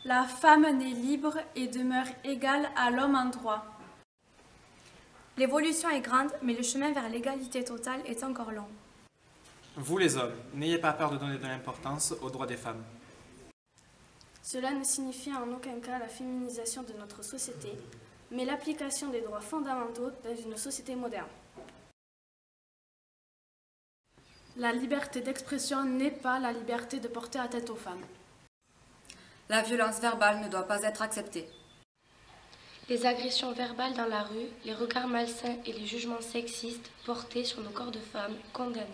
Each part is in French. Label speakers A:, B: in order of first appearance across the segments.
A: La femme naît libre et demeure égale à l'homme en droit.
B: L'évolution est grande, mais le chemin vers l'égalité totale est encore long.
C: Vous les hommes, n'ayez pas peur de donner de l'importance aux droits des femmes.
D: Cela ne signifie en aucun cas la féminisation de notre société, mais l'application des droits fondamentaux dans une société moderne.
A: La liberté d'expression n'est pas la liberté de porter atteinte aux femmes.
E: La violence verbale ne doit pas être acceptée.
F: Les agressions verbales dans la rue, les regards malsains et les jugements sexistes portés sur nos corps de femmes condamnés.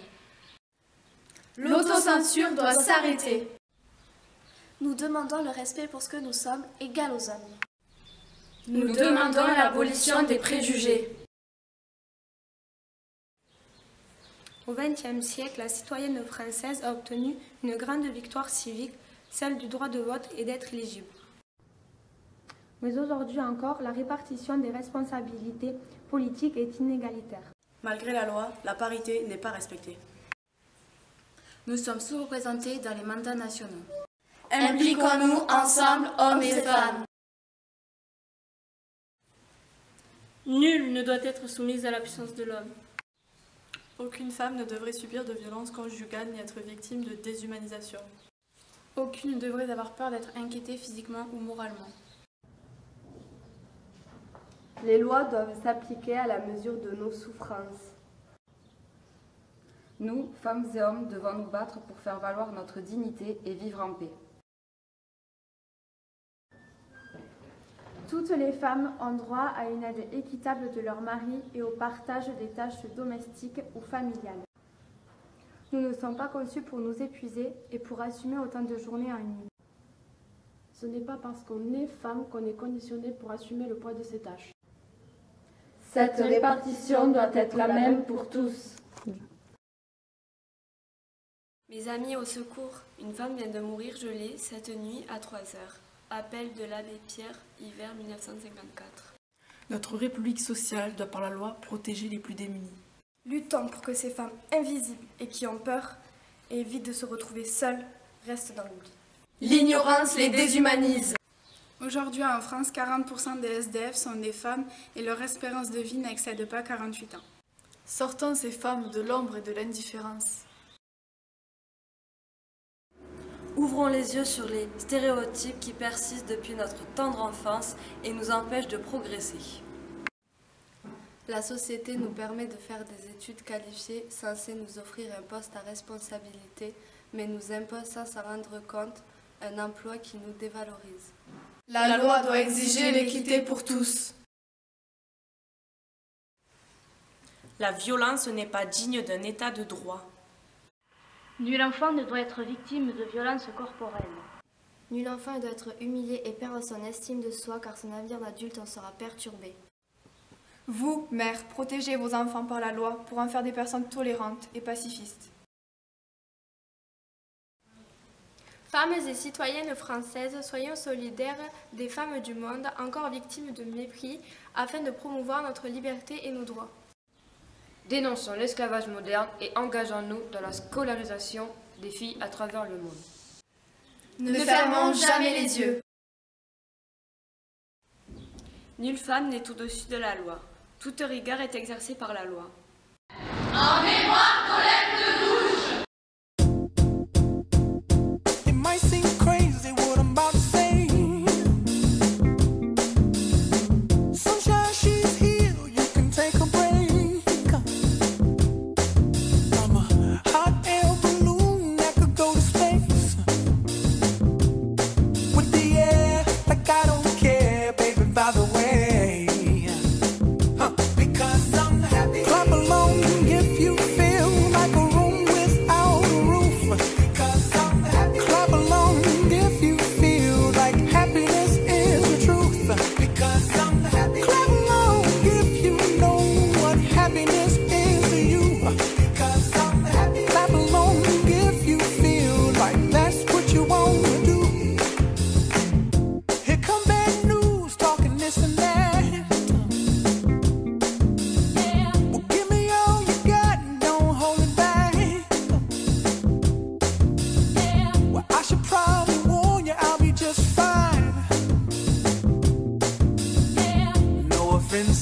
A: L'autocensure doit s'arrêter.
G: Nous demandons le respect pour ce que nous sommes, égal aux hommes.
A: Nous demandons l'abolition des préjugés.
B: Au XXe siècle, la citoyenne française a obtenu une grande victoire civique, celle du droit de vote et d'être éligible. Mais aujourd'hui encore, la répartition des responsabilités politiques est inégalitaire.
H: Malgré la loi, la parité n'est pas respectée.
E: Nous sommes sous-représentés dans les mandats nationaux.
G: Impliquons-nous ensemble, hommes et femmes.
D: Nulle ne doit être soumise à la puissance de l'homme.
I: Aucune femme ne devrait subir de violences conjugales ni être victime de déshumanisation.
A: Aucune ne devrait avoir peur d'être inquiétée physiquement ou moralement.
J: Les lois doivent s'appliquer à la mesure de nos souffrances.
E: Nous, femmes et hommes, devons nous battre pour faire valoir notre dignité et vivre en paix.
B: Toutes les femmes ont droit à une aide équitable de leur mari et au partage des tâches domestiques ou familiales. Nous ne sommes pas conçus pour nous épuiser et pour assumer autant de journées en une nuit.
A: Ce n'est pas parce qu'on est femme qu'on est conditionné pour assumer le poids de ces tâches.
J: Cette répartition doit être la même pour tous.
F: Mes amis au secours, une femme vient de mourir gelée cette nuit à 3 heures. Appel de l'abbé Pierre, hiver 1954.
I: Notre République sociale doit par la loi protéger les plus démunis.
B: Luttons pour que ces femmes invisibles et qui ont peur et évitent de se retrouver seules restent dans l'oubli.
A: L'ignorance les déshumanise.
K: Aujourd'hui en France, 40% des SDF sont des femmes et leur espérance de vie n'excède pas 48 ans.
I: Sortons ces femmes de l'ombre et de l'indifférence.
L: Ouvrons les yeux sur les stéréotypes qui persistent depuis notre tendre enfance et nous empêchent de progresser.
M: La société nous permet de faire des études qualifiées censées nous offrir un poste à responsabilité, mais nous impose sans s'en rendre compte un emploi qui nous dévalorise.
A: La loi doit exiger l'équité pour tous.
N: La violence n'est pas digne d'un état de droit.
O: Nul enfant ne doit être victime de violences corporelles.
P: Nul enfant ne doit être humilié et perdre son estime de soi car son avenir d'adulte en sera perturbé.
Q: Vous, mères, protégez vos enfants par la loi pour en faire des personnes tolérantes et pacifistes.
B: Femmes et citoyennes françaises, soyons solidaires des femmes du monde encore victimes de mépris afin de promouvoir notre liberté et nos droits.
R: Dénonçons l'esclavage moderne et engageons-nous dans la scolarisation des filles à travers le monde.
A: Ne fermons jamais les yeux.
F: Nulle femme n'est au-dessus de la loi. Toute rigueur est exercée par la loi.
A: En mémoire Colette de Douche.
S: Clap along if you feel princess.